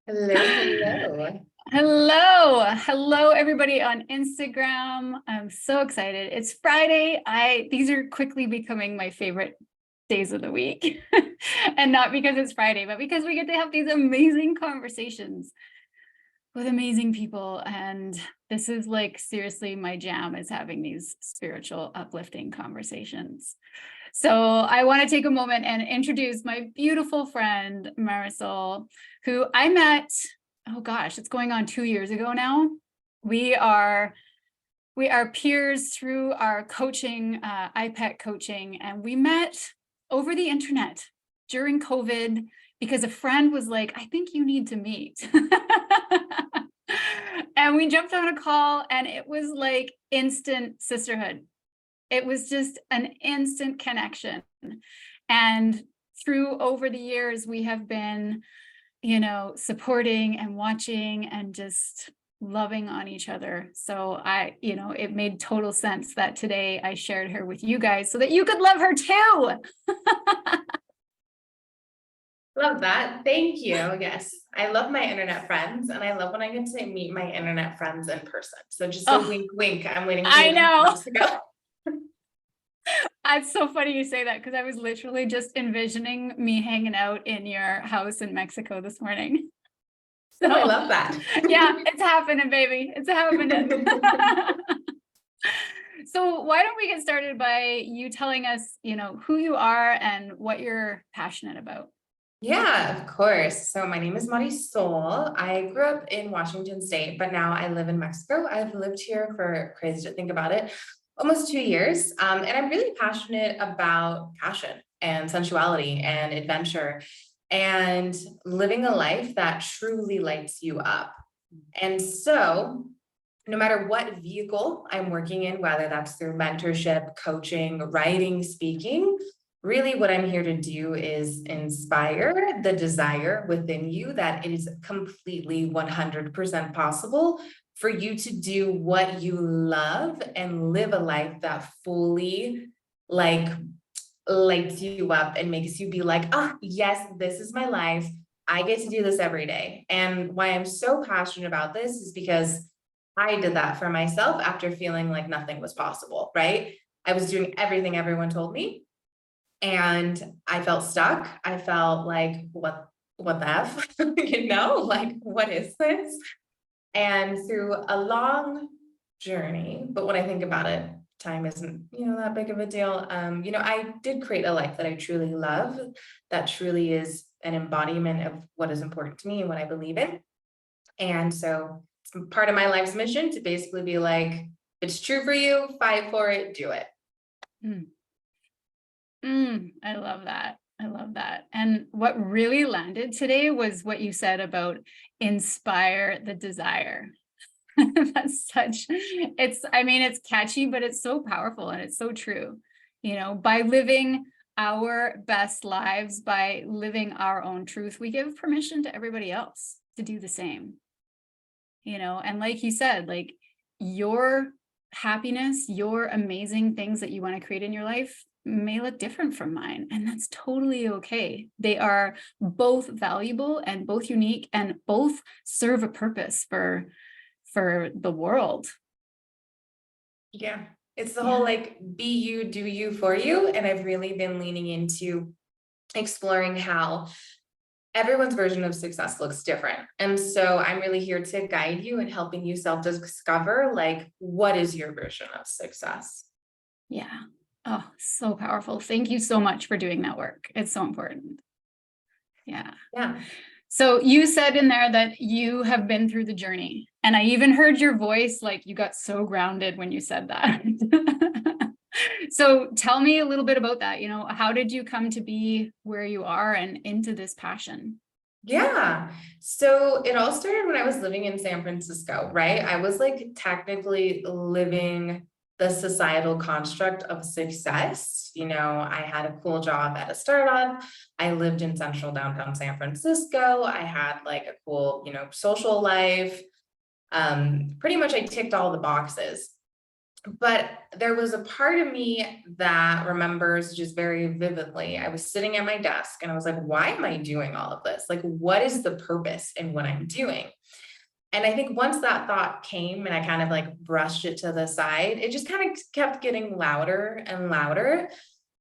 Hello, hello. Hello, everybody on Instagram. I'm so excited. It's Friday. These are quickly becoming my favorite days of the week. And not because it's Friday, but because we get to have these amazing conversations with amazing people. And this is like seriously my jam, is having these spiritual, uplifting conversations. So I want to take a moment and introduce my beautiful friend, Marisol, who I met, oh gosh, it's going on 2 years ago now. We are peers through our coaching, IPEC coaching, and we met over the internet during COVID because a friend was like, I think you need to meet. And we jumped on a call and it was like instant sisterhood. It was just an instant connection. And through over the years, we have been, supporting and watching and just loving on each other. So it made total sense that today I shared her with you guys so that you could love her too. Love that. Thank you. Yes, I love my internet friends, and I love when I get to meet my internet friends in person. So just a wink, wink. I'm waiting for I you know. to go. It's so funny you say that because I was literally just envisioning me hanging out in your house in Mexico this morning. So I love that. Yeah, it's happening, baby. It's happening. So why don't we get started by you telling us, who you are and what you're passionate about? Yeah, of course. So my name is Marisol. I grew up in Washington State, but now I live in Mexico. I've lived here for, crazy to think about it, almost 2 years. And I'm really passionate about passion and sensuality and adventure and living a life that truly lights you up. And so no matter what vehicle I'm working in, whether that's through mentorship, coaching, writing, speaking, really what I'm here to do is inspire the desire within you that it is completely 100% possible for you to do what you love and live a life that fully like lights you up and makes you be like, oh, yes, this is my life. I get to do this every day. And why I'm so passionate about this is because I did that for myself after feeling like nothing was possible, right? I was doing everything everyone told me and I felt stuck. I felt like, what the F, like, what is this? And through a long journey, but when I think about it, time isn't, that big of a deal. I did create a life that I truly love, that truly is an embodiment of what is important to me and what I believe in. And so it's part of my life's mission to basically be like, if it's true for you, fight for it, do it. I love that. I love that. And what really landed today was what you said about inspire the desire. That's it's catchy, but it's so powerful and it's so true. By living our best lives, by living our own truth, we give permission to everybody else to do the same. And like you said, like your happiness, your amazing things that you want to create in your life may look different from mine, and that's totally okay. They are both valuable and both unique and both serve a purpose for the world. Yeah. It's the whole like be you, do you for you. And I've really been leaning into exploring how everyone's version of success looks different. And so I'm really here to guide you and helping you self-discover like what is your version of success. Yeah. Oh, so powerful. Thank you so much for doing that work. It's so important. Yeah. Yeah. So you said in there that you have been through the journey, and I even heard your voice, like you got so grounded when you said that. So tell me a little bit about that. How did you come to be where you are and into this passion? Yeah. So it all started when I was living in San Francisco, right? I was like technically living the societal construct of success. I had a cool job at a startup. I lived in central downtown San Francisco. I had like a cool, social life. Pretty much I ticked all the boxes. But there was a part of me that remembers just very vividly. I was sitting at my desk and I was like, why am I doing all of this? Like, what is the purpose in what I'm doing? And I think once that thought came and I kind of like brushed it to the side, it just kind of kept getting louder and louder.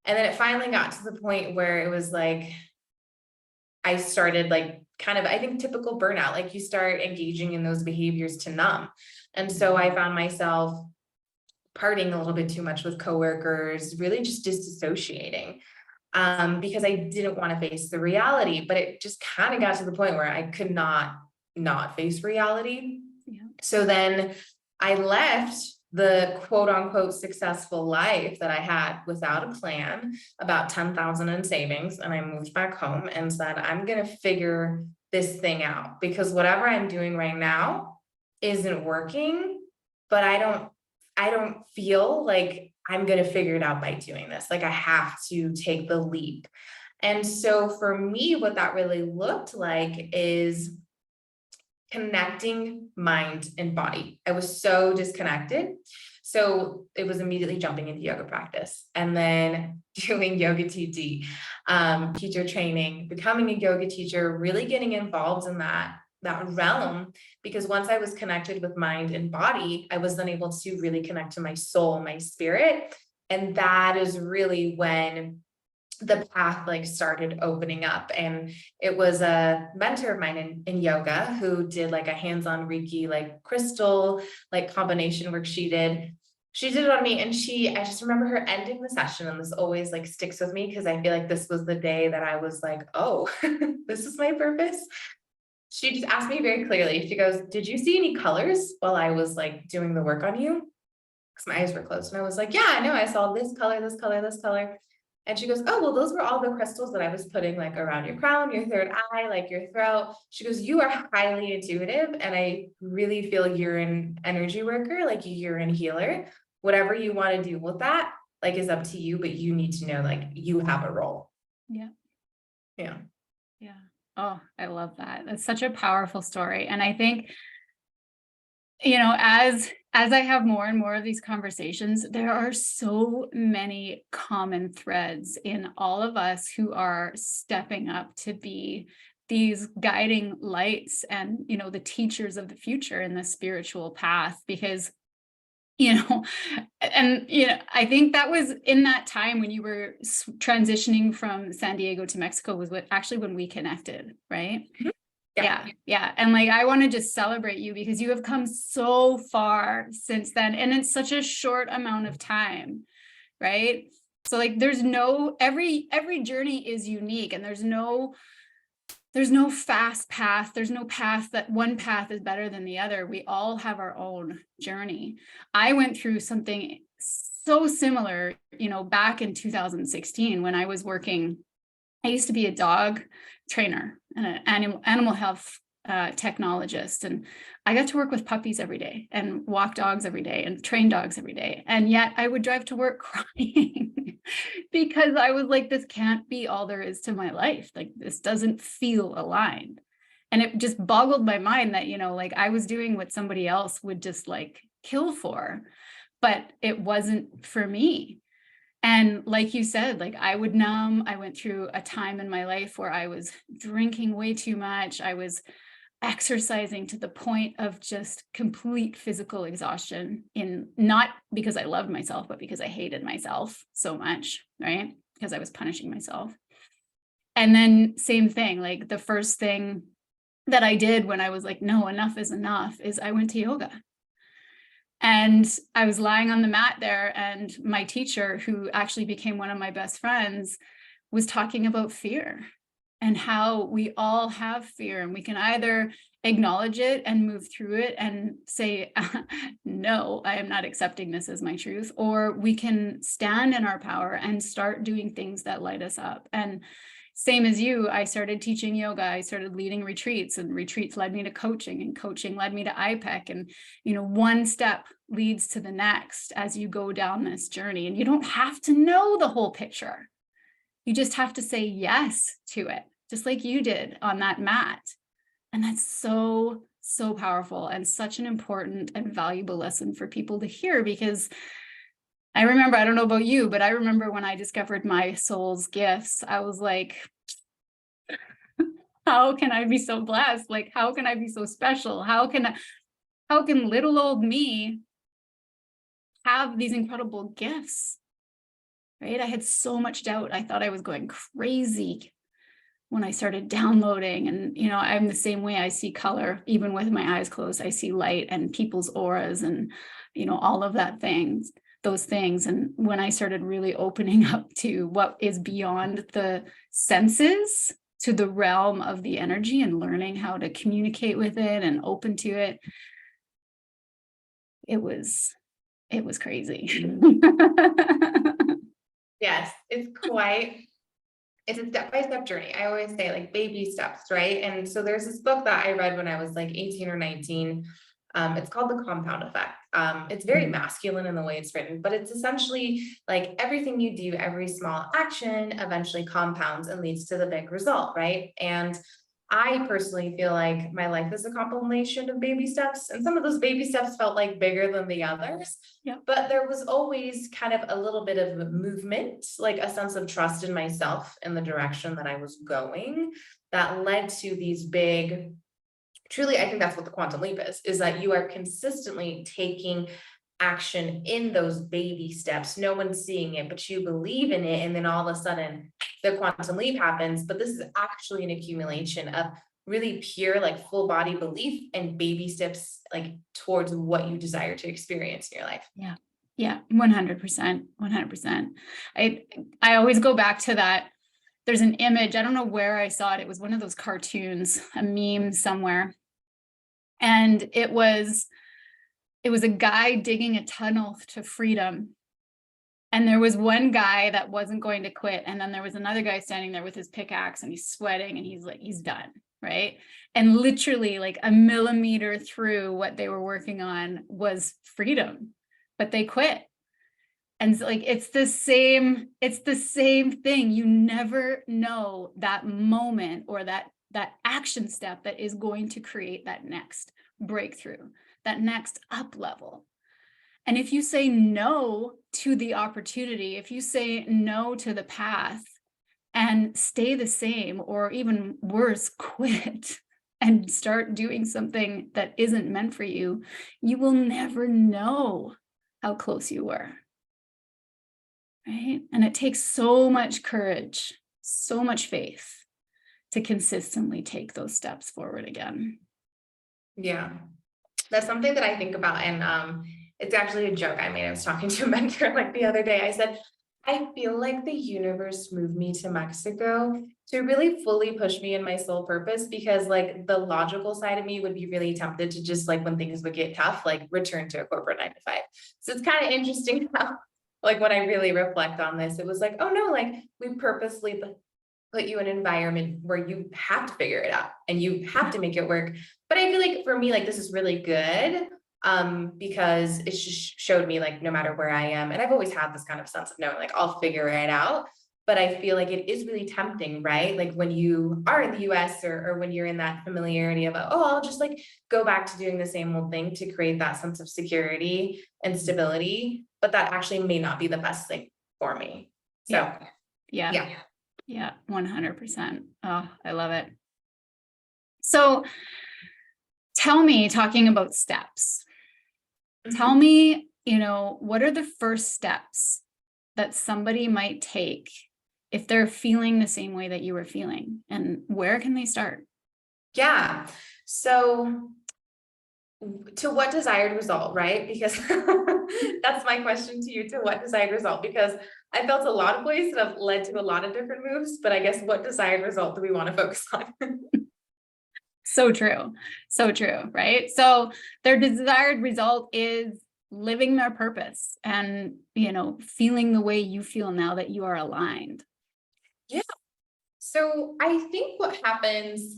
And then it finally got to the point where it was like, I started like kind of, I think, typical burnout, like you start engaging in those behaviors to numb. And so I found myself partying a little bit too much with coworkers, really just disassociating, because I didn't want to face the reality. But it just kind of got to the point where I could not face reality. Yeah. So then I left the quote unquote successful life that I had without a plan, about 10,000 in savings. And I moved back home and said, I'm going to figure this thing out, because whatever I'm doing right now isn't working, but I don't feel like I'm going to figure it out by doing this. Like I have to take the leap. And so for me, what that really looked like is connecting mind and body. I was so disconnected. So it was immediately jumping into yoga practice and then doing yoga TT, teacher training, becoming a yoga teacher, really getting involved in that realm, because once I was connected with mind and body, I was then able to really connect to my soul, my spirit. And that is really when the path like started opening up. And it was a mentor of mine in yoga who did like a hands-on Reiki, like crystal, like combination work she did it on me. And I just remember her ending the session, and this always like sticks with me because I feel like this was the day that I was like, oh, this is my purpose. She just asked me very clearly. She goes, did you see any colors while I was like doing the work on you? Because my eyes were closed. And I was like, yeah, I know. I saw this color, this color, this color. And she goes, oh, well, those were all the crystals that I was putting like around your crown, your third eye, like your throat. She goes, you are highly intuitive. And I really feel you're an energy worker, like you're a healer. Whatever you want to do with that, like is up to you, but you need to know, like you have a role. Yeah. Yeah. Yeah. Oh, I love that. That's such a powerful story. And I think, as I have more and more of these conversations, there are so many common threads in all of us who are stepping up to be these guiding lights and, the teachers of the future in the spiritual path, because I think that was in that time when you were transitioning from San Diego to Mexico was when we connected, right? Yeah. Yeah. And like, I want to just celebrate you because you have come so far since then. And it's such a short amount of time, right? So like, every journey is unique, and there's no fast path. There's no path that one path is better than the other. We all have our own journey. I went through something so similar, back in 2016 when I was working. I used to be a dog trainer and an animal health technologist. And I got to work with puppies every day and walk dogs every day and train dogs every day. And yet I would drive to work crying because I was like, this can't be all there is to my life. Like, this doesn't feel aligned. And it just boggled my mind that, like I was doing what somebody else would just like kill for, but it wasn't for me. And like you said, like I would numb. I went through a time in my life where I was drinking way too much. I was exercising to the point of just complete physical exhaustion, not because I loved myself, but because I hated myself so much, right? Because I was punishing myself. And then same thing, like the first thing that I did when I was like, no, enough is enough, is I went to yoga. And I was lying on the mat there, and my teacher, who actually became one of my best friends, was talking about fear and how we all have fear, and we can either acknowledge it and move through it and say, no, I am not accepting this as my truth, or we can stand in our power and start doing things that light us up. And same as you, I started teaching yoga. I started leading retreats, and retreats led me to coaching, and coaching led me to IPEC. And, one step leads to the next as you go down this journey. And you don't have to know the whole picture. You just have to say yes to it, just like you did on that mat. And that's so, so powerful and such an important and valuable lesson for people to hear, because I remember, I don't know about you, but I remember when I discovered my soul's gifts, I was like, how can I be so blessed? Like, how can I be so special? How can little old me have these incredible gifts? Right? I had so much doubt. I thought I was going crazy when I started downloading. And, I'm the same way. I see color, even with my eyes closed. I see light and people's auras and, all of those things. And when I started really opening up to what is beyond the senses, to the realm of the energy, and learning how to communicate with it and open to it, it was crazy. Yes, it's a step-by-step journey. I always say like baby steps, right? And so there's this book that I read when I was like 18 or 19. It's called The Compound Effect. It's very masculine in the way it's written, but it's essentially like everything you do, every small action eventually compounds and leads to the big result, right? And I personally feel like my life is a compilation of baby steps, and some of those baby steps felt like bigger than the others. Yeah. But there was always kind of a little bit of movement, like a sense of trust in myself in the direction that I was going, that led to these big, truly, I think that's what the quantum leap is that you are consistently taking action in those baby steps. No one's seeing it, but you believe in it. And then all of a sudden the quantum leap happens. But this is actually an accumulation of really pure, like full body belief and baby steps, like towards what you desire to experience in your life. Yeah. Yeah. 100%. 100%. I always go back to that. There's an image. I don't know where I saw it. It was one of those cartoons, a meme somewhere. And it was a guy digging a tunnel to freedom. And there was one guy that wasn't going to quit. And then there was another guy standing there with his pickaxe, and he's sweating, and he's like, he's done. Right. And literally like a millimeter through what they were working on was freedom, but they quit. And so, like, it's the same thing. You never know that moment or that action step that is going to create that next breakthrough, that next up level. And if you say no to the opportunity, if you say no to the path and stay the same, or even worse, quit and start doing something that isn't meant for you, you will never know how close you were. Right? And it takes so much courage, so much faith to consistently take those steps forward again. Yeah, that's something that I think about. And it's actually a joke I made. I was talking to a mentor like the other day. I said, I feel like the universe moved me to Mexico to really fully push me in my soul purpose, because like the logical side of me would be really tempted to just, like, when things would get tough, like return to a corporate 9 to 5. So it's kind of interesting how, like, when I really reflect on this, it was like, oh no, like we purposely put you in an environment where you have to figure it out and you have to make it work. But I feel like for me, like this is really good, because it just showed me, like, no matter where I am, and I've always had this kind of sense of knowing, like, I'll figure it out. But I feel like it is really tempting, right? Like when you are in the US, or when you're in that familiarity of, oh, I'll just like go back to doing the same old thing to create that sense of security and stability. But that actually may not be the best thing for me. So yeah, 100%. Oh, I love it. So tell me, talking about steps, tell me, what are the first steps that somebody might take if they're feeling the same way that you were feeling, and where can they start? Yeah. So to what desired result, right? Because that's my question to you, to what desired result? Because I felt a lot of ways that have led to a lot of different moves, but I guess what desired result do we want to focus on? So true. So true, right? So their desired result is living their purpose and, feeling the way you feel now that you are aligned. Yeah. So I think what happens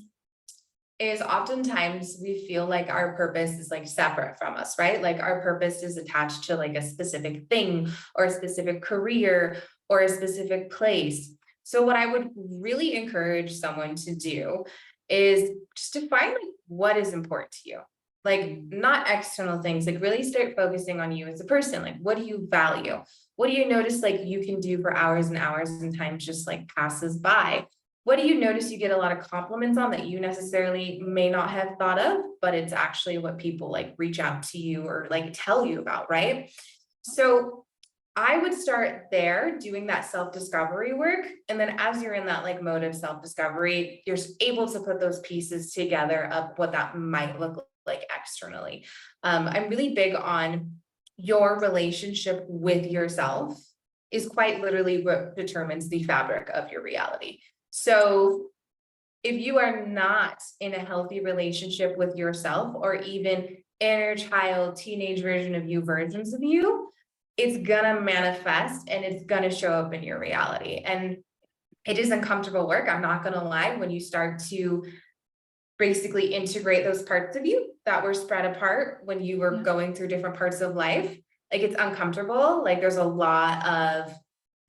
is oftentimes we feel like our purpose is like separate from us, right? Like our purpose is attached to like a specific thing or a specific career or a specific place. So what I would really encourage someone to do is just define like what is important to you. Like not external things, like really start focusing on you as a person. Like, what do you value? What do you notice like you can do for hours and hours and time just like passes by? What do you notice you get a lot of compliments on that you necessarily may not have thought of, but it's actually what people like reach out to you or like tell you about, right? So I would start there doing that self-discovery work. And then as you're in that like mode of self-discovery, you're able to put those pieces together of what that might look like externally. I'm really big on your relationship with yourself is quite literally what determines the fabric of your reality. So if you are not in a healthy relationship with yourself or even inner child, teenage version of you, versions of you, it's gonna manifest and it's gonna show up in your reality. And it is uncomfortable work. I'm not gonna lie, when you start to basically integrate those parts of you that were spread apart when you were going through different parts of life, like it's uncomfortable. Like there's a lot of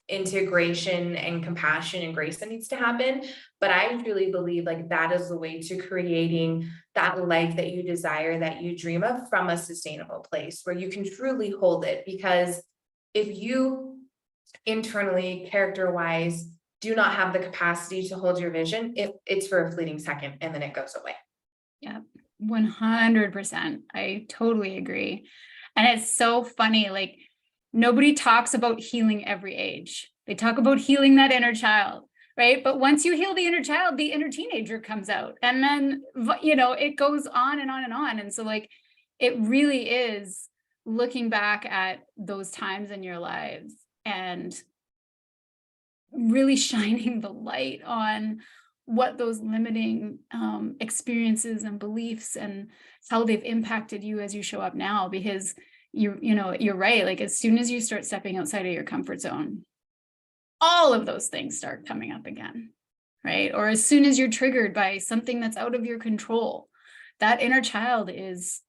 integration and compassion and grace that needs to happen. But I truly believe like that is the way to creating that life that you desire, that you dream of from a sustainable place where you can truly hold it. Because if you internally, character wise, do not have the capacity to hold your vision, it's for a fleeting second and then it goes away. Yeah, 100%. I totally agree. And it's so funny, like nobody talks about healing every age. They talk about healing that inner child, right? But once you heal the inner child, the inner teenager comes out. And then, it goes on and on and on. And so like, it really is looking back at those times in your lives and really shining the light on what those limiting experiences and beliefs and how they've impacted you as you show up now. Because you're right. Like as soon as you start stepping outside of your comfort zone, all of those things start coming up again, right? Or as soon as you're triggered by something that's out of your control, that inner child is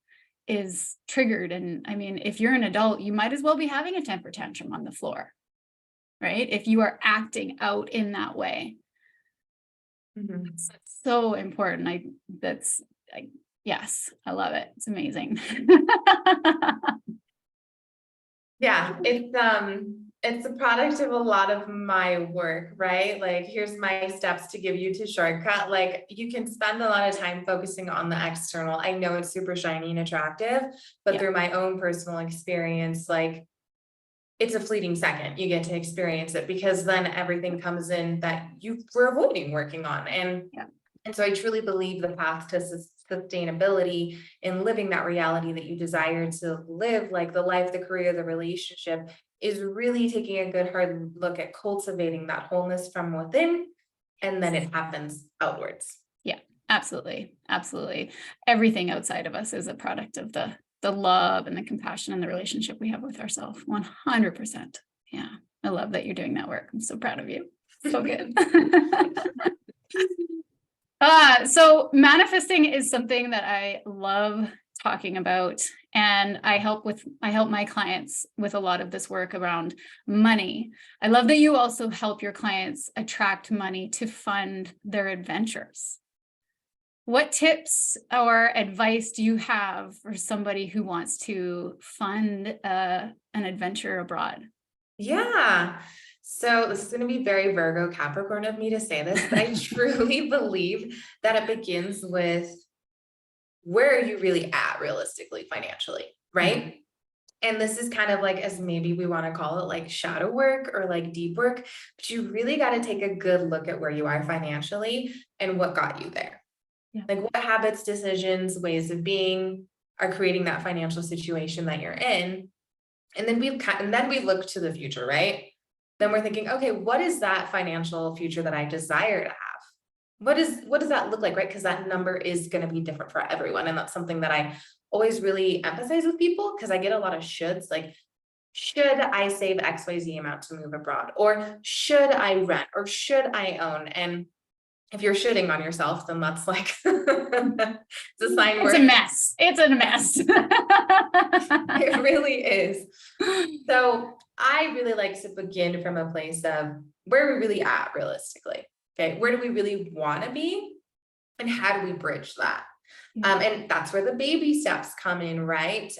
triggered. And I mean, if you're an adult, you might as well be having a temper tantrum on the floor, right? If you are acting out in that way. It's so important. Yes, I love it. It's amazing. Yeah, it's a product of a lot of my work, right? Like here's my steps to give you to shortcut. Like you can spend a lot of time focusing on the external. I know it's super shiny and attractive, but through my own personal experience, like it's a fleeting second. You get to experience it because then everything comes in that you were avoiding working on. And so I truly believe the path to sustainability in living that reality that you desire to live, like the life, the career, the relationship, is really taking a good hard look at cultivating that wholeness from within, and then it happens outwards. Yeah, absolutely. Absolutely. Everything outside of us is a product of the love and the compassion and the relationship we have with ourselves. 100%. Yeah. I love that you're doing that work. I'm so proud of you. So good. So manifesting is something that I love talking about, and I help my clients with a lot of this work around money. I love that you also help your clients attract money to fund their adventures. What tips or advice do you have for somebody who wants to fund an adventure abroad? Yeah. So this is going to be very Virgo Capricorn of me to say this, but I truly believe that it begins with where are you really at realistically, financially, right? And this is kind of like, as maybe we want to call it like shadow work or like deep work, but you really got to take a good look at where you are financially and what got you there. Like what habits, decisions, ways of being are creating that financial situation that you're in. And then we look to the future, right? Then we're thinking, okay, what is that financial future that I desire to have? What does that look like, right? Because that number is going to be different for everyone. And that's something that I always really emphasize with people because I get a lot of shoulds, like, should I save XYZ amount to move abroad? Or should I rent? Or should I own? And if you're shitting on yourself, then that's like, it's a sign It's a mess. It's a mess. It really is. So I really like to begin from a place of where are we really at realistically? Okay. Where do we really want to be? And how do we bridge that? Yeah. And that's where the baby steps come in, right?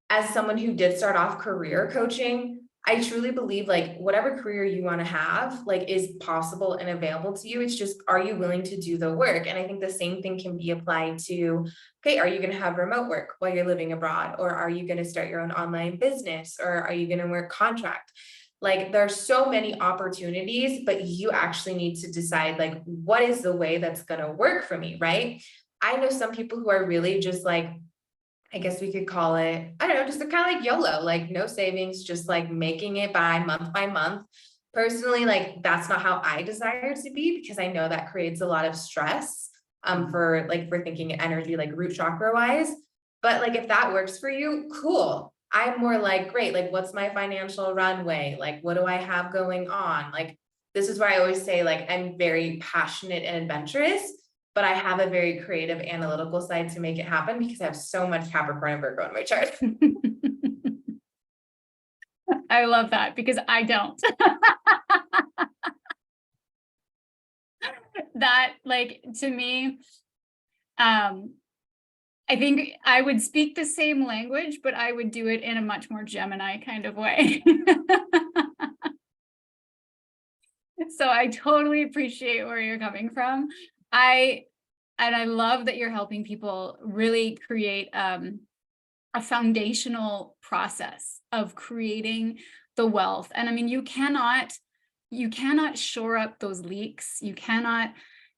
As someone who did start off career coaching, I truly believe like whatever career you want to have, like is possible and available to you. It's just, are you willing to do the work? And I think the same thing can be applied to, okay, are you going to have remote work while you're living abroad? Or are you going to start your own online business? Or are you going to work contract? Like there's so many opportunities, but you actually need to decide like, what is the way that's going to work for me, right? I know some people who are really just like, I guess we could call it, I don't know, just kind of like YOLO, like no savings, just like making it by month. Personally, like that's not how I desire to be because I know that creates a lot of stress for thinking energy, like root chakra wise. But like if that works for you, cool. I'm more like, great, like what's my financial runway? Like what do I have going on? Like this is where I always say like I'm very passionate and adventurous, but I have a very creative analytical side to make it happen because I have so much Capricorn and Virgo in my chart. I love that because I don't. That like to me, I think I would speak the same language, but I would do it in a much more Gemini kind of way. So I totally appreciate where you're coming from. I love that you're helping people really create a foundational process of creating the wealth. And I mean, you cannot shore up those leaks. You cannot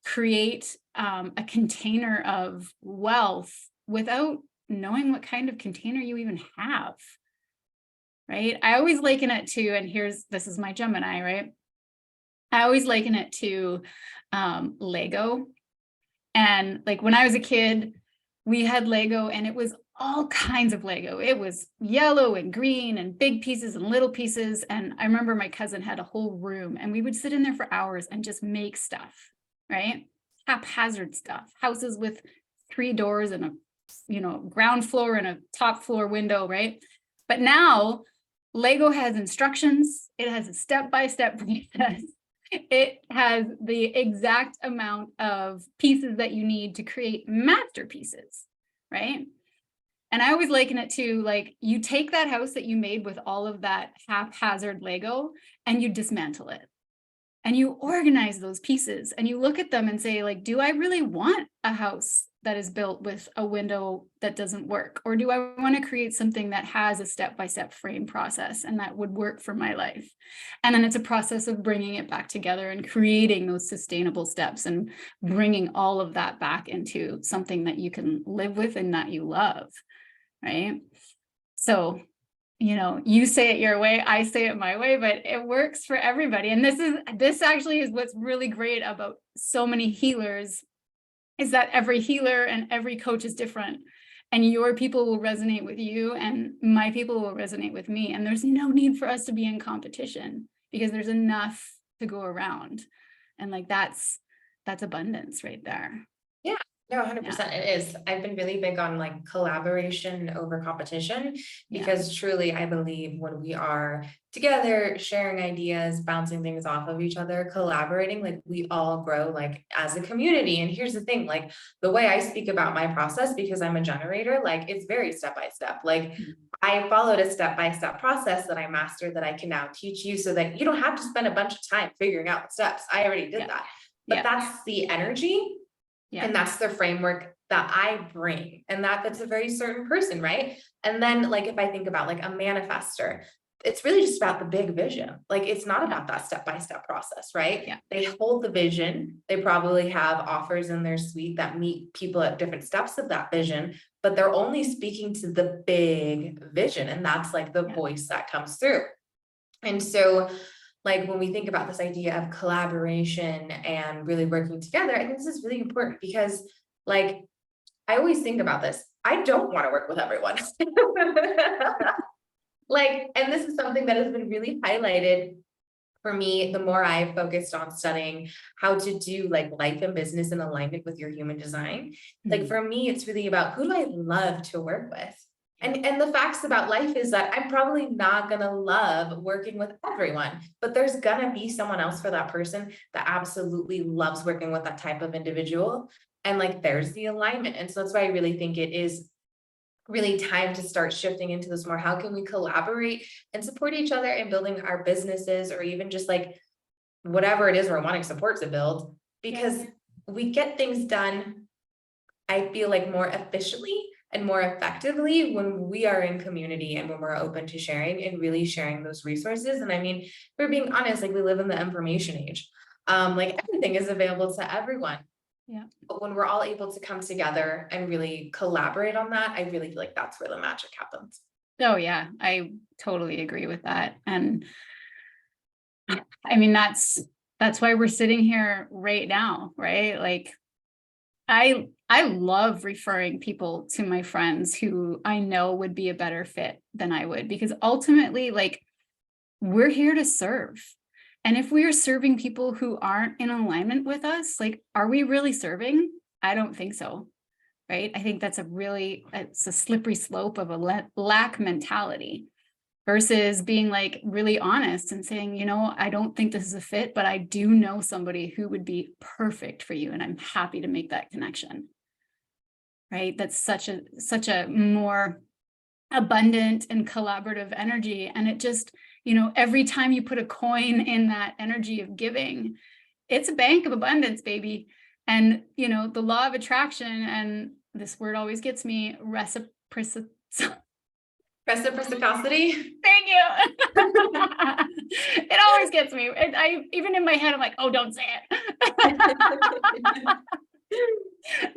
create a container of wealth without knowing what kind of container you even have, right? I always liken it to, and this is my Gemini, right? I always liken it to Lego. And like when I was a kid, we had Lego and it was all kinds of Lego. It was yellow and green and big pieces and little pieces. And I remember my cousin had a whole room and we would sit in there for hours and just make stuff, right? Haphazard stuff, houses with 3 doors and a, ground floor and a top floor window, right? But now Lego has instructions. It has a step-by-step process. It has the exact amount of pieces that you need to create masterpieces, right? And I always liken it to like, you take that house that you made with all of that haphazard Lego and you dismantle it. And you organize those pieces and you look at them and say, like, do I really want a house that is built with a window that doesn't work? Or do I want to create something that has a step-by-step frame process and that would work for my life? And then it's a process of bringing it back together and creating those sustainable steps and bringing all of that back into something that you can live with and that you love, right? So you say it your way, I say it my way, but it works for everybody. And this actually is what's really great about so many healers is that every healer and every coach is different. And your people will resonate with you and my people will resonate with me. And there's no need for us to be in competition because there's enough to go around. And like that's abundance right there. Yeah. No, 100%. It is. I've been really big on like collaboration over competition because truly I believe when we are together, sharing ideas, bouncing things off of each other, collaborating, like we all grow like as a community. And here's the thing, like the way I speak about my process, because I'm a generator, like it's very step by step. Like I followed a step-by-step process that I mastered that I can now teach you so that you don't have to spend a bunch of time figuring out the steps. I already did that. But that's the energy. Yeah. And that's the framework that I bring. And that's a very certain person, right? And then like, if I think about like a manifester, it's really just about the big vision. Like, it's not about that step-by-step process, right? Yeah. They hold the vision. They probably have offers in their suite that meet people at different steps of that vision, but they're only speaking to the big vision. And that's like the voice that comes through. And so like when we think about this idea of collaboration and really working together, I think this is really important because like, I always think about this. I don't want to work with everyone. Like, and this is something that has been really highlighted for me, the more I've focused on studying how to do like life and business in alignment with your human design. Like for me, it's really about who do I love to work with? And the facts about life is that I'm probably not going to love working with everyone, but there's going to be someone else for that person that absolutely loves working with that type of individual. And like, there's the alignment. And so that's why I really think it is really time to start shifting into this more. How can we collaborate and support each other in building our businesses, or even just like whatever it is we're wanting support to build, because we get things done, I feel like, more efficiently and more effectively when we are in community and when we're open to sharing and really sharing those resources. And I mean, if we're being honest, like, we live in the information age. Like, everything is available to everyone. Yeah. But when we're all able to come together and really collaborate on that, I really feel like that's where the magic happens. Oh yeah, I totally agree with that. And I mean, that's why we're sitting here right now, right? Like, I love referring people to my friends who I know would be a better fit than I would, because ultimately, like, we're here to serve. And if we are serving people who aren't in alignment with us, like, are we really serving? I don't think so. Right? I think that's it's a slippery slope of a lack mentality, versus being like really honest and saying, you know, I don't think this is a fit, but I do know somebody who would be perfect for you, and I'm happy to make that connection. Right? That's such a more abundant and collaborative energy. And it just, you know, every time you put a coin in that energy of giving, it's a bank of abundance, baby. And, you know, the law of attraction, and this word always gets me, reciprocity. Reciprocity. Thank you. It always gets me. I even in my head, I'm like, oh, don't say it.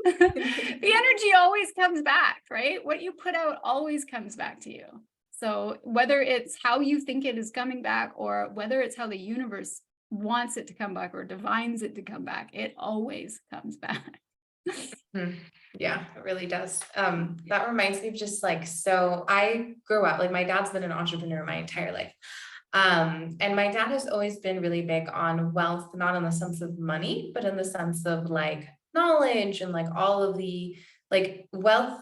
The energy always comes back, right? What you put out always comes back to you. So whether it's how you think it is coming back, or whether it's how the universe wants it to come back or divines it to come back, it always comes back. Yeah, it really does. That reminds me of just like, so I grew up, like, my dad's been an entrepreneur my entire life. And my dad has always been really big on wealth, not in the sense of money, but in the sense of like knowledge and like all of the, like, wealth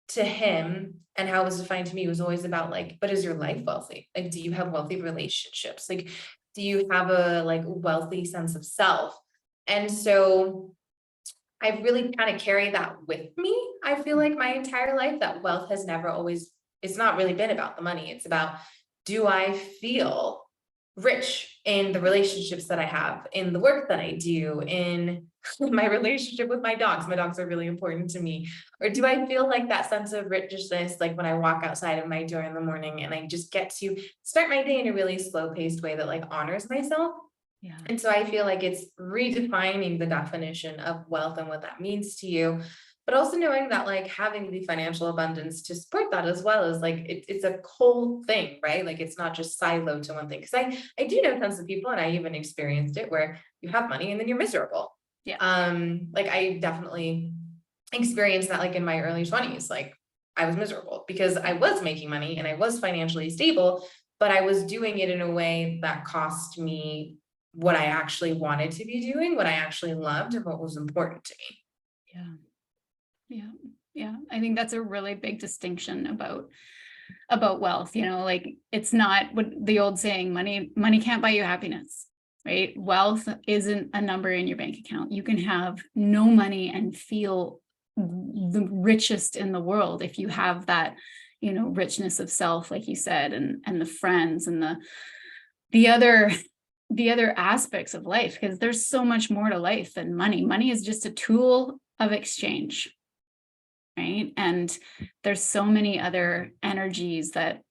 to him and how it was defined to me was always about like, but is your life wealthy? Like, do you have wealthy relationships? Like, do you have a like wealthy sense of self? And so I've really kind of carried that with me. I feel like my entire life, that wealth has never always, it's not really been about the money. It's about, do I feel rich in the relationships that I have, in the work that I do, in my relationship with my dogs? My dogs are really important to me. Or do I feel like that sense of richness, like when I walk outside of my door in the morning and I just get to start my day in a really slow paced way that like honors myself? Yeah. And so I feel like it's redefining the definition of wealth and what that means to you, but also knowing that like having the financial abundance to support that as well is like, it's a whole thing, right? Like, it's not just siloed to one thing. Cause I do know tons of people, and I even experienced it, where you have money and then you're miserable. Yeah. Like, I definitely experienced that, like in my early 20s, like I was miserable because I was making money and I was financially stable, but I was doing it in a way that cost me what I actually wanted to be doing, what I actually loved, and what was important to me. Yeah. Yeah. Yeah. I think that's a really big distinction about wealth. You know, like, it's not what the old saying, money can't buy you happiness, right? Wealth isn't a number in your bank account. You can have no money and feel the richest in the world if you have that, you know, richness of self, like you said, and the friends and the other aspects of life, because there's so much more to life than money. Money is just a tool of exchange, right? And there's so many other energies that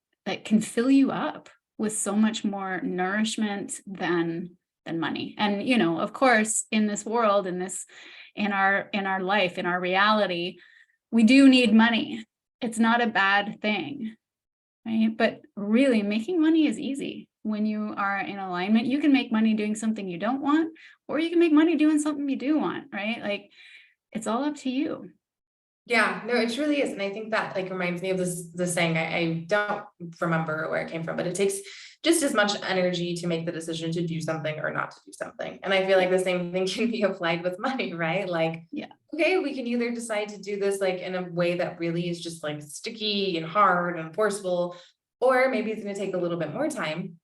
can fill you up with so much more nourishment than money. And, you know, of course, in this world, in our life, in our reality, we do need money. It's not a bad thing, right? But really, making money is easy. When you are in alignment, you can make money doing something you don't want, or you can make money doing something you do want, right? Like, it's all up to you. Yeah, no, it really is. And I think that like reminds me of the saying, I don't remember where it came from, but it takes just as much energy to make the decision to do something or not to do something. And I feel like the same thing can be applied with money, right? Like, Yeah. okay, we can either decide to do this like in a way that really is just like sticky and hard and forceful, or maybe it's going to take a little bit more time.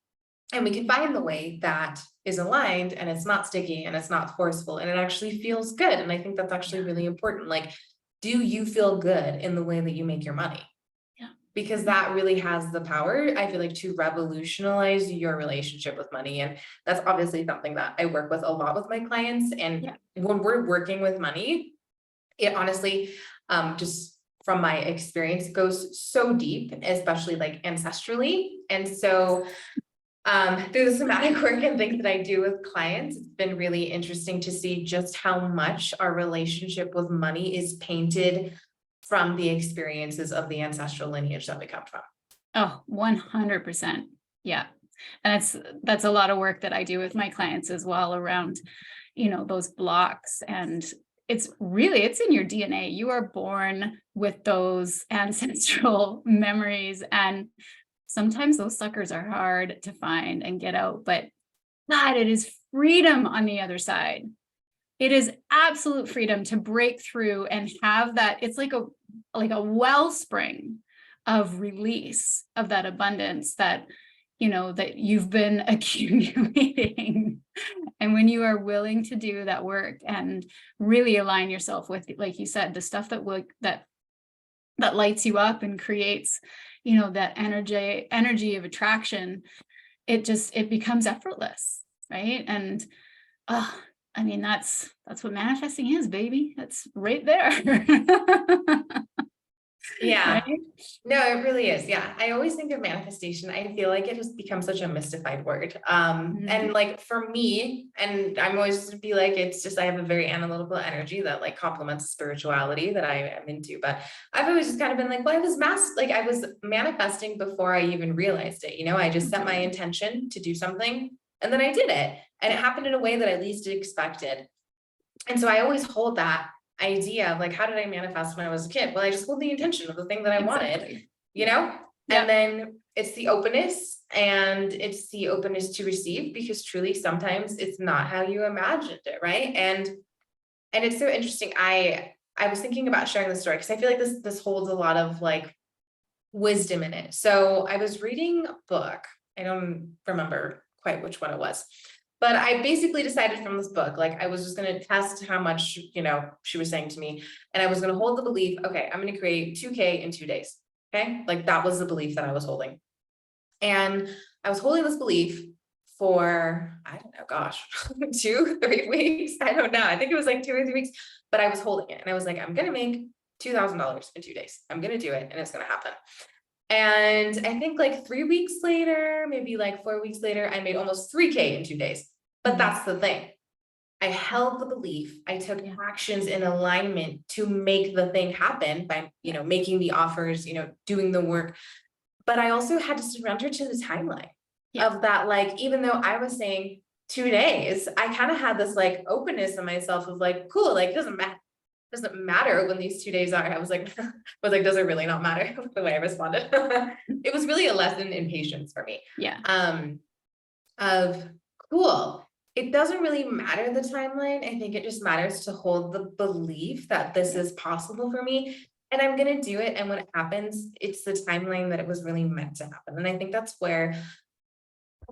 And we can find the way that is aligned and it's not sticky and it's not forceful and it actually feels good. And I think that's actually really important. Like, do you feel good in the way that you make your money? Yeah. Because that really has the power, I feel like, to revolutionize your relationship with money. And that's obviously something that I work with a lot with my clients. And when we're working with money, it honestly, just from my experience, goes so deep, especially like ancestrally. And so through the somatic work and things that I do with clients, it's been really interesting to see just how much our relationship with money is painted from the experiences of the ancestral lineage that we come from. Oh, 100%. Yeah. And that's a lot of work that I do with my clients as well around, those blocks. And it's in your DNA. You are born with those ancestral memories, and sometimes those suckers are hard to find and get out, but God, it is freedom on the other side. It is absolute freedom to break through and have that. It's like a wellspring of release of that abundance that, that you've been accumulating. And when you are willing to do that work and really align yourself with, like you said, the stuff that lights you up and creates, that energy of attraction, it becomes effortless, right? And that's what manifesting is, baby. That's right there. Yeah. Right? No, it really is. Yeah. I always think of manifestation. I feel like it has become such a mystified word. And like for me, and I'm always to be like, it's just, I have a very analytical energy that like complements spirituality that I am into, but I've always just kind of been like, well, I was manifesting before I even realized it. I just set my intention to do something and then I did it, and it happened in a way that I least expected. And so I always hold that idea of like, how did I manifest when I was a kid? Well, I just hold the intention of the thing that I wanted, and then it's the openness, and it's the openness to receive, because truly sometimes it's not how you imagined it. Right. And it's so interesting. I was thinking about sharing this story because I feel like this holds a lot of like wisdom in it. So I was reading a book. I don't remember quite which one it was, but I basically decided from this book, like I was just going to test how much, she was saying to me, and I was going to hold the belief, okay, I'm going to create 2K in 2 days. Okay. Like that was the belief that I was holding. And I was holding this belief for, I don't know, gosh, 2-3 weeks. I don't know. I think it was like 2 or 3 weeks, but I was holding it and I was like, I'm going to make $2,000 in 2 days. I'm going to do it and it's going to happen. And I think like 3 weeks later, maybe like 4 weeks later, I made almost 3K in 2 days. But that's the thing. I held the belief. I took actions in alignment to make the thing happen by, making the offers, doing the work. But I also had to surrender to the timeline of that. Like, even though I was saying 2 days, I kind of had this like openness in myself of like, cool, like, doesn't matter when these 2 days are. I was like, does it really not matter? The way I responded. It was really a lesson in patience for me. Yeah. Of cool. It doesn't really matter the timeline. I think it just matters to hold the belief that this is possible for me and I'm going to do it. And when it happens, it's the timeline that it was really meant to happen. And I think that's where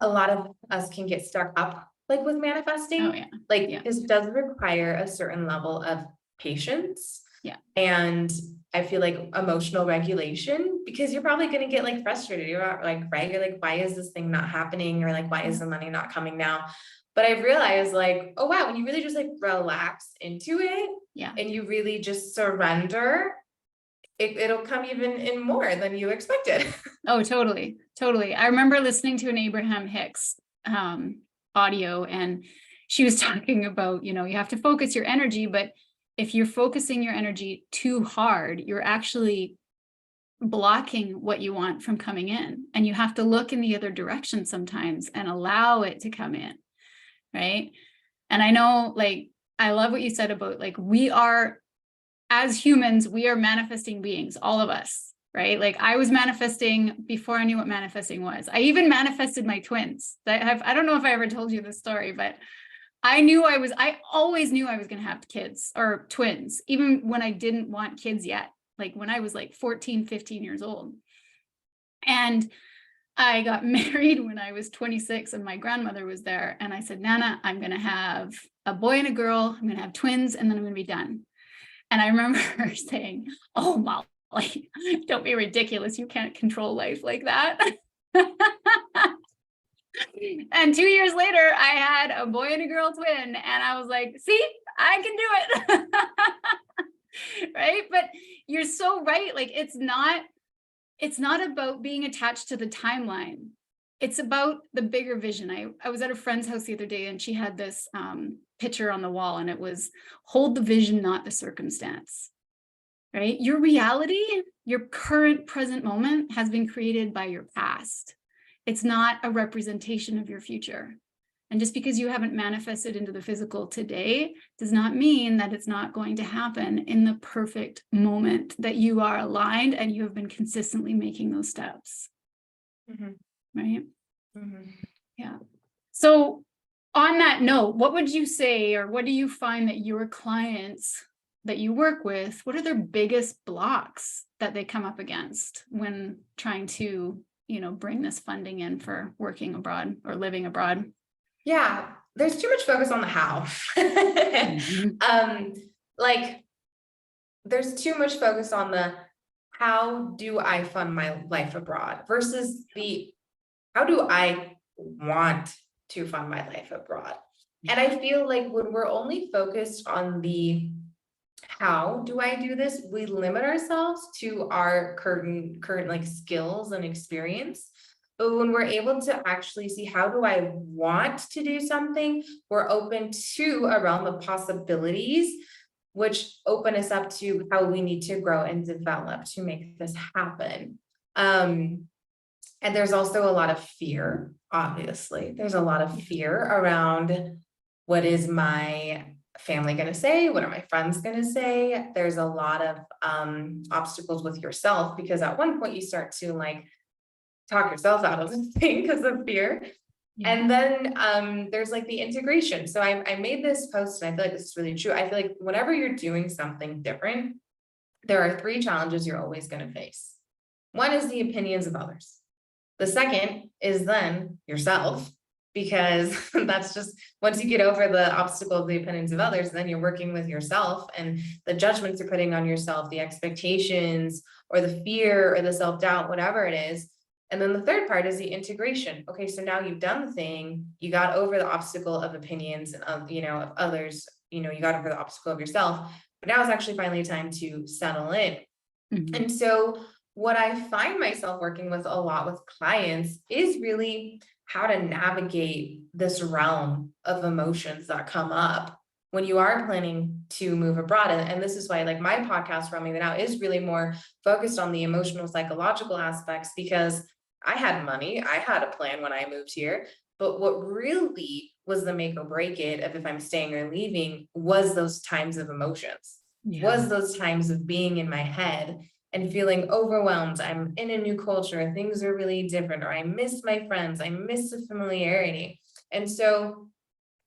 a lot of us can get stuck up, like with manifesting, this does require a certain level of patience. Yeah. And I feel like emotional regulation, because you're probably going to get like frustrated. You're like, right. You're like, why is this thing not happening? Or like, why is the money not coming now? But I've realized like, oh, wow, when you really just like relax into it and you really just surrender, it'll come even in more than you expected. Oh, totally. Totally. I remember listening to an Abraham Hicks audio, and she was talking about, you have to focus your energy, but if you're focusing your energy too hard, you're actually blocking what you want from coming in, and you have to look in the other direction sometimes and allow it to come in. Right. And I know, like, I love what you said about like, we are, as humans, we are manifesting beings, all of us. right? Like I was manifesting before I knew what manifesting was. I even manifested my twins. I don't know if I ever told you this story, but I always knew I was going to have kids or twins, even when I didn't want kids yet, like when I was like 14, 15 years old. And I got married when I was 26 and my grandmother was there. And I said, Nana, I'm going to have a boy and a girl. I'm going to have twins and then I'm going to be done. And I remember her saying, oh, Molly, don't be ridiculous. You can't control life like that. And 2 years later, I had a boy and a girl twin. And I was like, see, I can do it. Right. But you're so right. Like, it's not about being attached to the timeline. It's about the bigger vision. I was at a friend's house the other day and she had this picture on the wall and it was hold the vision, not the circumstance, right? Your reality, your current present moment has been created by your past. It's not a representation of your future. And just because you haven't manifested into the physical today does not mean that it's not going to happen in the perfect moment that you are aligned and you have been consistently making those steps. Mm-hmm. Right? Mm-hmm. Yeah. So on that note, what would you say, or what do you find that your clients that you work with, what are their biggest blocks that they come up against when trying to, bring this funding in for working abroad or living abroad? Yeah, there's too much focus on the how. Mm-hmm. Like there's too much focus on the how do I fund my life abroad versus the how do I want to fund my life abroad. And I feel like when we're only focused on the how do I do this, we limit ourselves to our current like skills and experience. But when we're able to actually see how do I want to do something, we're open to a realm of possibilities, which open us up to how we need to grow and develop to make this happen. And there's also a lot of fear, obviously. There's a lot of fear around what is my family going to say? What are my friends going to say? There's a lot of obstacles with yourself because at one point you start to like talk yourself out of the thing because of fear. Yeah. And then there's like the integration. So I made this post and I feel like this is really true. I feel like whenever you're doing something different, there are 3 challenges you're always going to face. One is the opinions of others. The second is then yourself, because that's just once you get over the obstacle of the opinions of others, then you're working with yourself and the judgments you're putting on yourself, the expectations or the fear or the self-doubt, whatever it is. And then the third part is the integration. Okay, so now you've done the thing, you got over the obstacle of opinions and of, of others, you got over the obstacle of yourself, but now it's actually finally time to settle in. Mm-hmm. And so what I find myself working with a lot with clients is really how to navigate this realm of emotions that come up when you are planning to move abroad. And this is why like my podcast, Roaming It Out, is really more focused on the emotional, psychological aspects, because I had money, I had a plan when I moved here, but what really was the make or break it of if I'm staying or leaving was those times of emotions, was those times of being in my head and feeling overwhelmed. I'm in a new culture, things are really different, or I miss my friends, I miss the familiarity. And so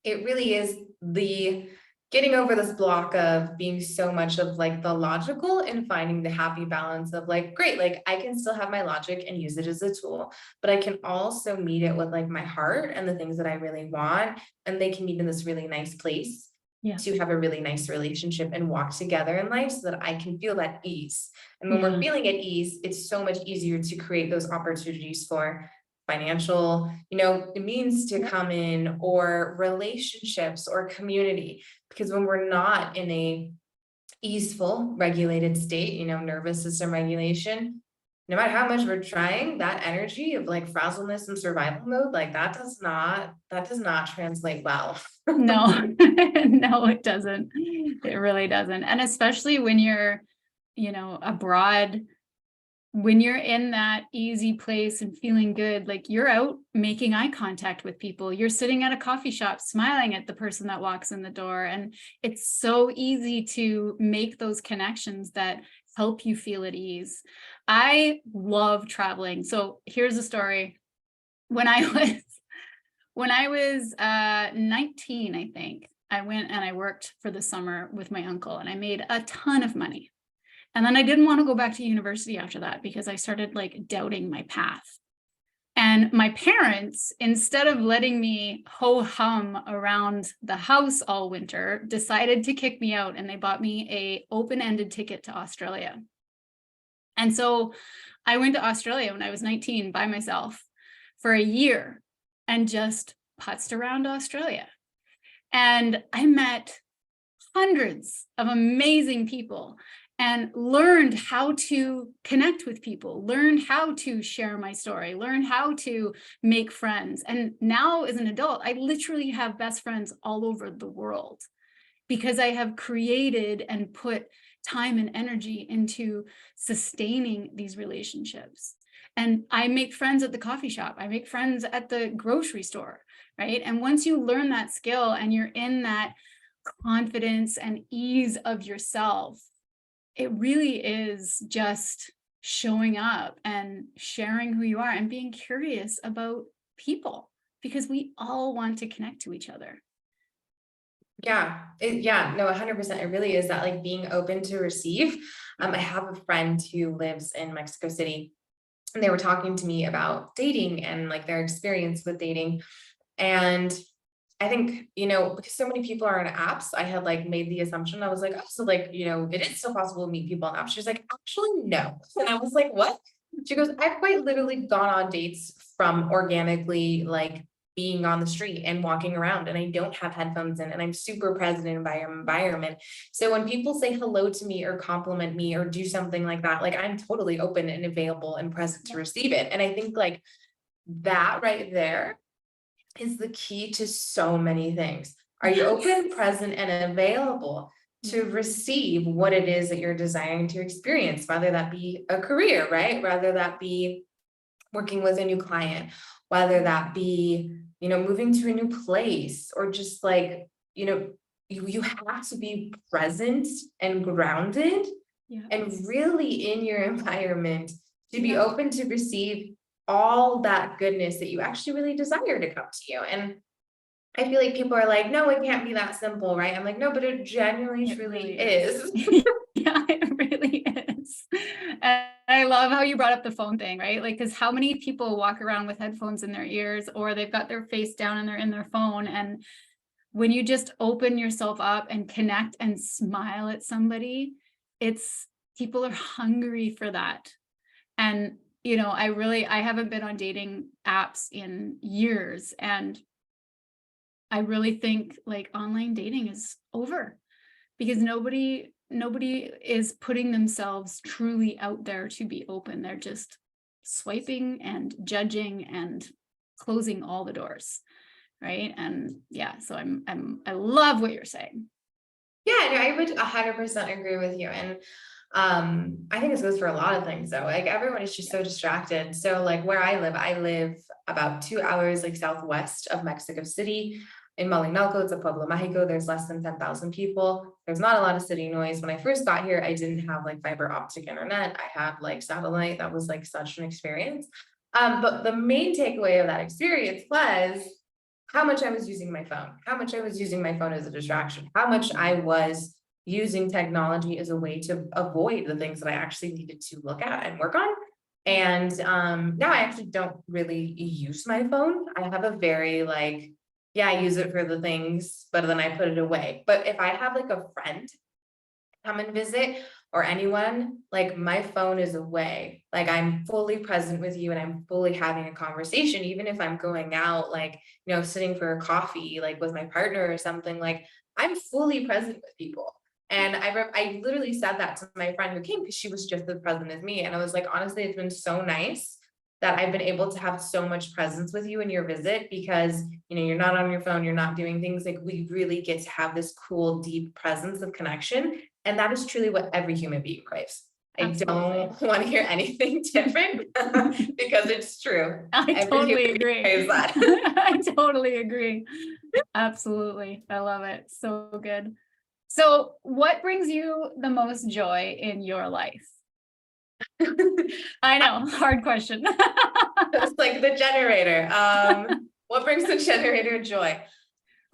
it really is the getting over this block of being so much of like the logical and finding the happy balance of like, great, like I can still have my logic and use it as a tool, but I can also meet it with like my heart and the things that I really want. And they can meet in this really nice place. Yeah. To have a really nice relationship and walk together in life so that I can feel that ease. And when we're feeling at ease, it's so much easier to create those opportunities for financial, means to come in, or relationships or community. Because when we're not in a easeful, regulated state, nervous system regulation, no matter how much we're trying, that energy of like frazzleness and survival mode, like that does not translate well. No, no, it doesn't. It really doesn't. And especially when you're, abroad, when you're in that easy place and feeling good, like you're out making eye contact with people, you're sitting at a coffee shop smiling at the person that walks in the door. And it's so easy to make those connections that help you feel at ease. I love traveling. So here's a story. When I was 19, I think, I went and I worked for the summer with my uncle, and I made a ton of money. And then I didn't want to go back to university after that because I started like doubting my path. And my parents, instead of letting me ho hum around the house all winter, decided to kick me out, and they bought me a open-ended ticket to Australia. And so I went to Australia when I was 19 by myself for a year and just putzed around Australia. And I met hundreds of amazing people and learned how to connect with people, learned how to share my story, learned how to make friends. And now as an adult, I literally have best friends all over the world because I have created and put time and energy into sustaining these relationships. And I make friends at the coffee shop. I make friends at the grocery store, right? And once you learn that skill and you're in that confidence and ease of yourself, it really is just showing up and sharing who you are and being curious about people, because we all want to connect to each other. Yeah, no, 100%. It really is that like being open to receive. I have a friend who lives in Mexico City, and they were talking to me about dating and like their experience with dating. And I think, because so many people are on apps, I had like made the assumption, I was like, oh, so like, it is still possible to meet people on apps. She's like, actually, no. And I was like, what? She goes, I've quite literally gone on dates from organically like being on the street and walking around, and I don't have headphones in, and I'm super present in my environment. So when people say hello to me or compliment me or do something like that, like I'm totally open and available and present to receive it. And I think like that right there is the key to so many things. Are you open, present, and available to receive what it is that you're desiring to experience, whether that be a career, right? Whether that be working with a new client, whether that be, moving to a new place, or just like, you have to be present and grounded and really in your environment to be open to receive all that goodness that you actually really desire to come to you. And I feel like people are like, no, it can't be that simple, right? I'm like, no, but it genuinely truly is. Yeah, it really is. And I love how you brought up the phone thing, right? Like, because how many people walk around with headphones in their ears, or they've got their face down and they're in their phone. And when you just open yourself up and connect and smile at somebody, people are hungry for that. And I haven't been on dating apps in years, and I really think like online dating is over because nobody is putting themselves truly out there to be open. They're just swiping and judging and closing all the doors, right? And yeah, so I love what you're saying. Yeah, no, I would 100% agree with you. And I think this goes for a lot of things though. Like everyone is just so distracted. So like where I live about 2 hours like southwest of Mexico City. In Mollie, it's a Pueblo Mágico. There's less than 10,000 people. There's not a lot of city noise. When I first got here, I didn't have like fiber optic internet. I had like satellite. That was like such an experience. But the main takeaway of that experience was how much I was using my phone, how much I was using my phone as a distraction, how much I was using technology as a way to avoid the things that I actually needed to look at and work on. And now I actually don't really use my phone. I have a very like, yeah, I use it for the things, but then I put it away. But if I have like a friend come and visit, or anyone, like my phone is away. Like I'm fully present with you and I'm fully having a conversation, even if I'm going out, like, sitting for a coffee, like with my partner or something, like I'm fully present with people. And I literally said that to my friend who came because she was just as present as me. And I was like, honestly, it's been so nice that I've been able to have so much presence with you in your visit because, you're not on your phone, you're not doing things, like we really get to have this cool, deep presence of connection. And that is truly what every human being craves. I don't want to hear anything different because it's true. I totally agree. That. I totally agree. Absolutely. I love it. So good. So what brings you the most joy in your life? I know, hard question. It's like the generator. What brings the generator joy?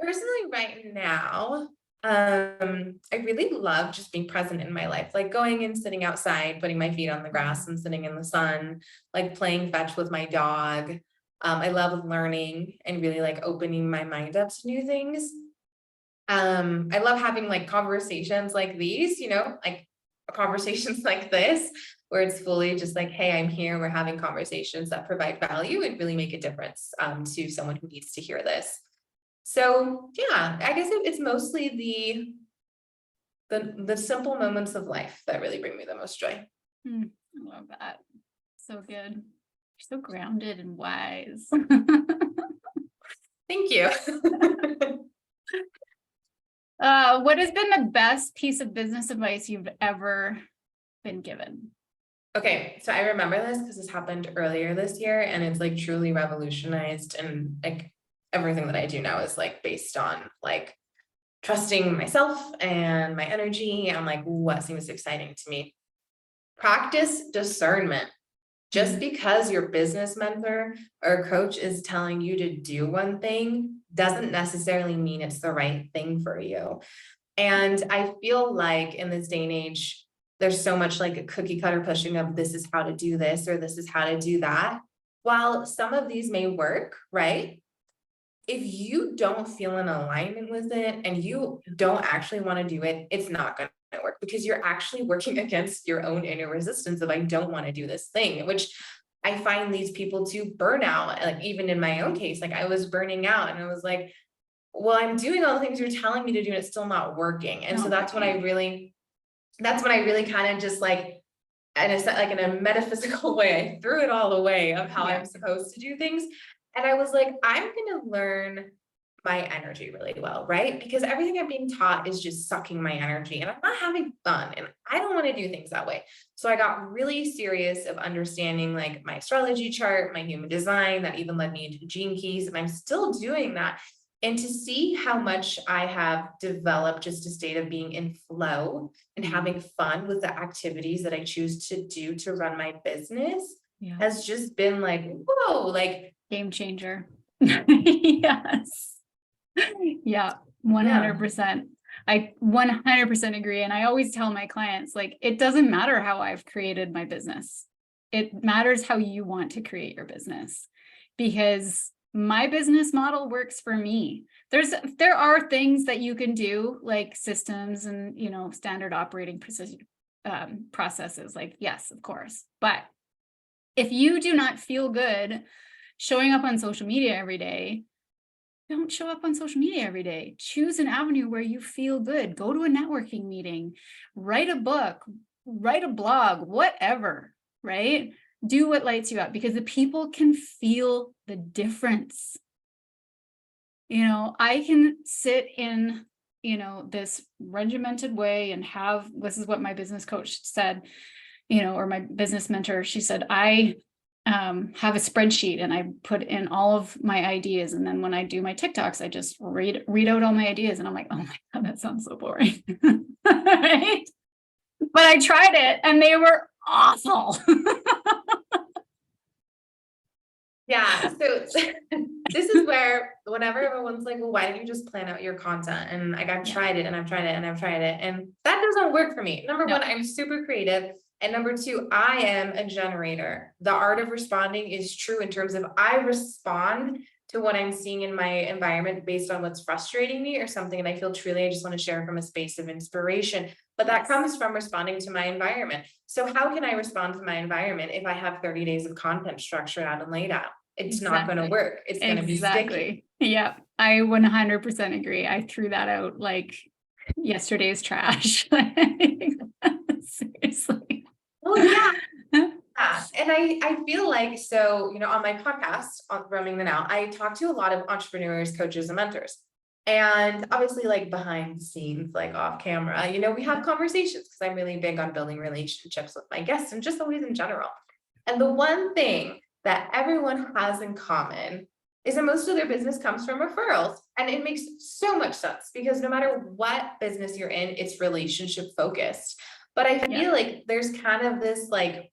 Personally, right now, I really love just being present in my life, like going and sitting outside, putting my feet on the grass and sitting in the sun, like playing fetch with my dog. I love learning and really like opening my mind up to new things. I love having like conversations like these, like conversations like this, where it's fully just like, hey, I'm here. We're having conversations that provide value and really make a difference to someone who needs to hear this. So yeah, I guess it's mostly the simple moments of life that really bring me the most joy. I love that. So good. You're so grounded and wise. Thank you. What has been the best piece of business advice you've ever been given? Okay, so I remember this because this happened earlier this year, and it's like truly revolutionized, and like everything that I do now is like based on like trusting myself and my energy and like what seems exciting to me. Practice discernment. Just because your business mentor or coach is telling you to do one thing doesn't necessarily mean it's the right thing for you. And I feel like in this day and age, there's so much like a cookie cutter pushing of this is how to do this or this is how to do that. While some of these may work, right? If you don't feel in alignment with it and you don't actually want to do it, it's not going to work because you're actually working against your own inner resistance of I don't want to do this thing, which I find leads people to burnout. Like even in my own case, like I was burning out and I was like, well, I'm doing all the things you're telling me to do and it's still not working. And so that's when I really kind of just like, and it's like in a metaphysical way, I threw it all away of how I'm supposed to do things. And I was like, I'm going to learn my energy really well, right? Because everything I'm being taught is just sucking my energy and I'm not having fun and I don't want to do things that way. So I got really serious of understanding like my astrology chart, my human design, that even led me into gene keys. And I'm still doing that. And to see how much I have developed just a state of being in flow and having fun with the activities that I choose to do to run my business has just been like, whoa, like game changer. Yes. Yeah, 100%. I 100% agree. And I always tell my clients, like, it doesn't matter how I've created my business. It matters how you want to create your business, because my business model works for me. There are things that you can do like systems and, standard operating processes, like, yes, of course. But if you do not feel good showing up on social media every day, don't show up on social media every day. Choose an avenue where you feel good. Go to a networking meeting, write a book, write a blog, whatever, right? Do what lights you up, because the people can feel the difference. I can sit in, this regimented way and this is what my business coach said, or my business mentor, she said, I have a spreadsheet and I put in all of my ideas. And then when I do my TikToks, I just read out all my ideas. And I'm like, oh my God, that sounds so boring. Right? But I tried it and they were awful. Yeah. So this is where whenever everyone's like, well, why don't you just plan out your content? And like, I've tried it and I've tried it and I've tried it. And that doesn't work for me. Number one, I'm super creative. And number two, I am a generator. The art of responding is true in terms of I respond to what I'm seeing in my environment based on what's frustrating me or something. And I feel truly, I just want to share from a space of inspiration, but that comes from responding to my environment. So how can I respond to my environment if I have 30 days of content structured out and laid out? It's not going to work. It's going to be sticky. Yeah, I 100% agree. I threw that out like yesterday's trash. Seriously. Oh yeah. Yeah. And I feel like, so, on my podcast on Roaming the Now, I talk to a lot of entrepreneurs, coaches, and mentors. And obviously, like behind the scenes, like off camera, we have conversations because I'm really big on building relationships with my guests and just always in general. And the one thing that everyone has in common is that most of their business comes from referrals. And it makes so much sense because no matter what business you're in, it's relationship focused. But I feel like there's kind of this like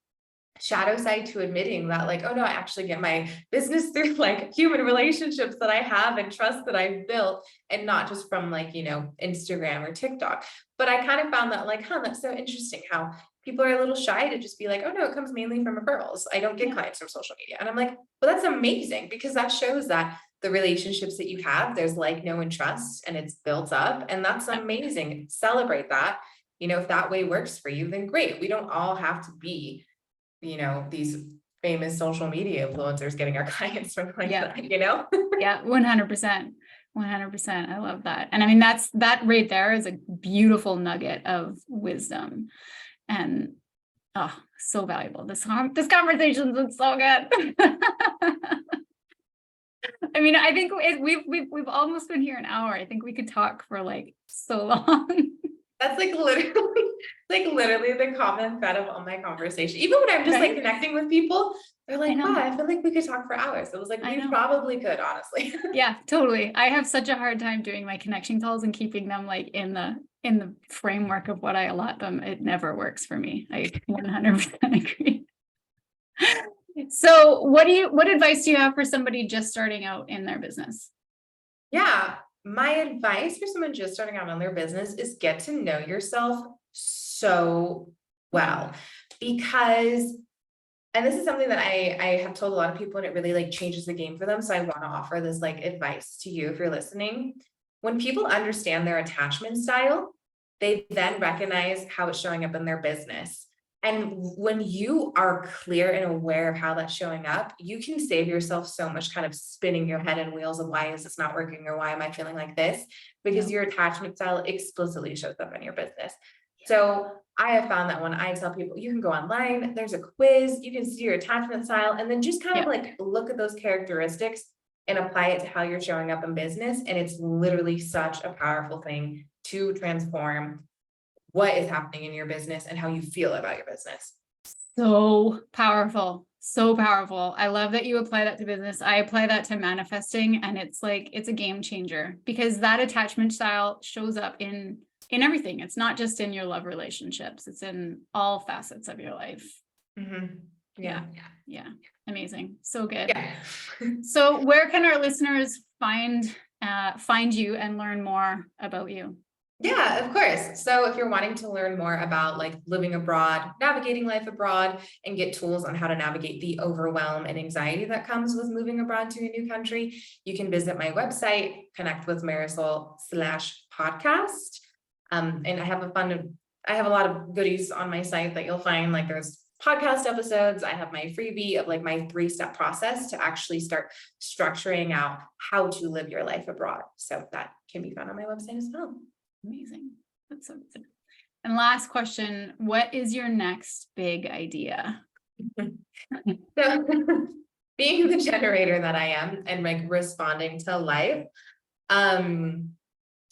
shadow side to admitting that like, oh no, I actually get my business through like human relationships that I have and trust that I've built, and not just from like, Instagram or TikTok. But I kind of found that like, that's so interesting how people are a little shy to just be like, oh no, it comes mainly from referrals. I don't get clients from social media. And I'm like, well, that's amazing because that shows that the relationships that you have, there's like, know, and trust, and it's built up. And that's amazing. Celebrate that. If that way works for you, then great. We don't all have to be these famous social media influencers getting our clients from like that, Yeah, 100%. 100%. I love that. And I mean, that right there is a beautiful nugget of wisdom, and so valuable. This conversation's been so good. I mean, I think we've almost been here an hour. I think we could talk for like so long. That's like literally the common thread of all my conversation. Even when I'm just like connecting with people, they're like, wow, I feel like we could talk for hours. I was like, we probably could, honestly. Yeah, totally. I have such a hard time doing my connection calls and keeping them like in the framework of what I allot them. It never works for me. I 100% agree. So what advice do you have for somebody just starting out in their business? Yeah. My advice for someone just starting out on their business is get to know yourself so well, because, and this is something that I have told a lot of people, and it really like changes the game for them. So I want to offer this like advice to you if you're listening. When people understand their attachment style, they then recognize how it's showing up in their business. And when you are clear and aware of how that's showing up, you can save yourself so much kind of spinning your head in wheels of why is this not working or why am I feeling like this? Because your attachment style explicitly shows up in your business. So I have found that when I tell people, you can go online, there's a quiz, you can see your attachment style, and then just kind of like look at those characteristics and apply it to how you're showing up in business. And it's literally such a powerful thing to transform what is happening in your business and how you feel about your business. So powerful. So powerful. I love that you apply that to business. I apply that to manifesting, and it's like, it's a game changer because that attachment style shows up in everything. It's not just in your love relationships. It's in all facets of your life. Mm-hmm. Yeah. Amazing. So good. Yeah. So where can our listeners find you and learn more about you? Yeah, of course. So if you're wanting to learn more about like living abroad, navigating life abroad, and get tools on how to navigate the overwhelm and anxiety that comes with moving abroad to a new country, you can visit my website, connect with Marisol/podcast. And I have a lot of goodies on my site that you'll find, like there's podcast episodes. I have my freebie of like my 3-step process to actually start structuring out how to live your life abroad. So that can be found on my website as well. Amazing. That's so good. And last question, what is your next big idea? So being the generator that I am and like responding to life,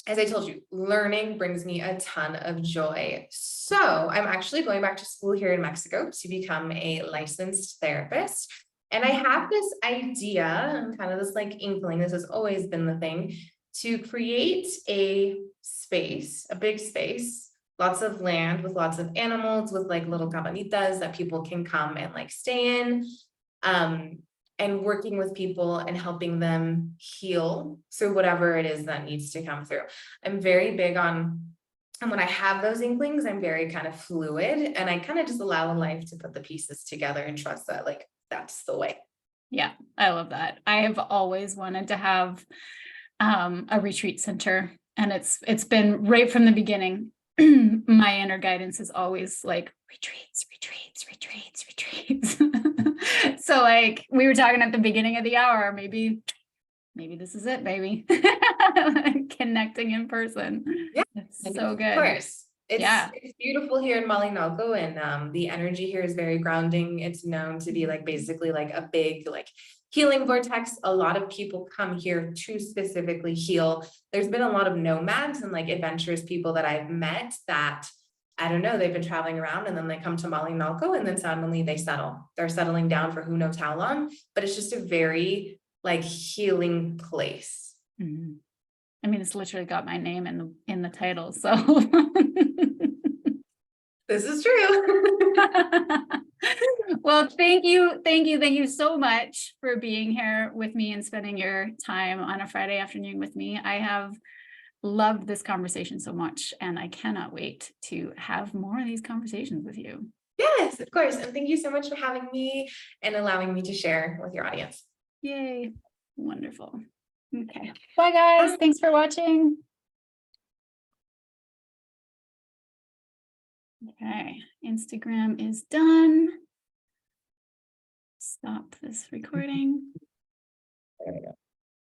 as I told you, learning brings me a ton of joy. So I'm actually going back to school here in Mexico to become a licensed therapist. And I have this idea and kind of this like inkling, this has always been the thing, to create a space, a big space, lots of land with lots of animals, with like little cabanitas that people can come and like stay in, and working with people and helping them heal. So whatever it is that needs to come through. I'm very big on, and when I have those inklings, I'm very kind of fluid, and I kind of just allow life to put the pieces together and trust that like, that's the way. Yeah, I love that. I have always wanted to have a retreat center, and it's been right from the beginning. My inner guidance is always like retreats. So like we were talking at the beginning of the hour, maybe this is it, baby. Connecting in person. Yeah, it's so good. Of course. It's beautiful here in Malinalco, and the energy here is very grounding. It's known to be like basically like a big like healing vortex. A lot of people come here to specifically heal. There's been a lot of nomads and like adventurous people that I've met that, I don't know, they've been traveling around and then they come to Mollie and then suddenly they settle. They're settling down for who knows how long, but it's just a very like healing place. Mhm. I mean, it's literally got my name in the title, so. This is true. Well, thank you so much for being here with me and spending your time on a Friday afternoon with me. I have loved this conversation so much, and I cannot wait to have more of these conversations with you. Yes, of course. And thank you so much for having me and allowing me to share with your audience. Yay. Wonderful. Okay. Bye, guys. Thanks for watching. Okay. Instagram is done. Stop this recording. There we go.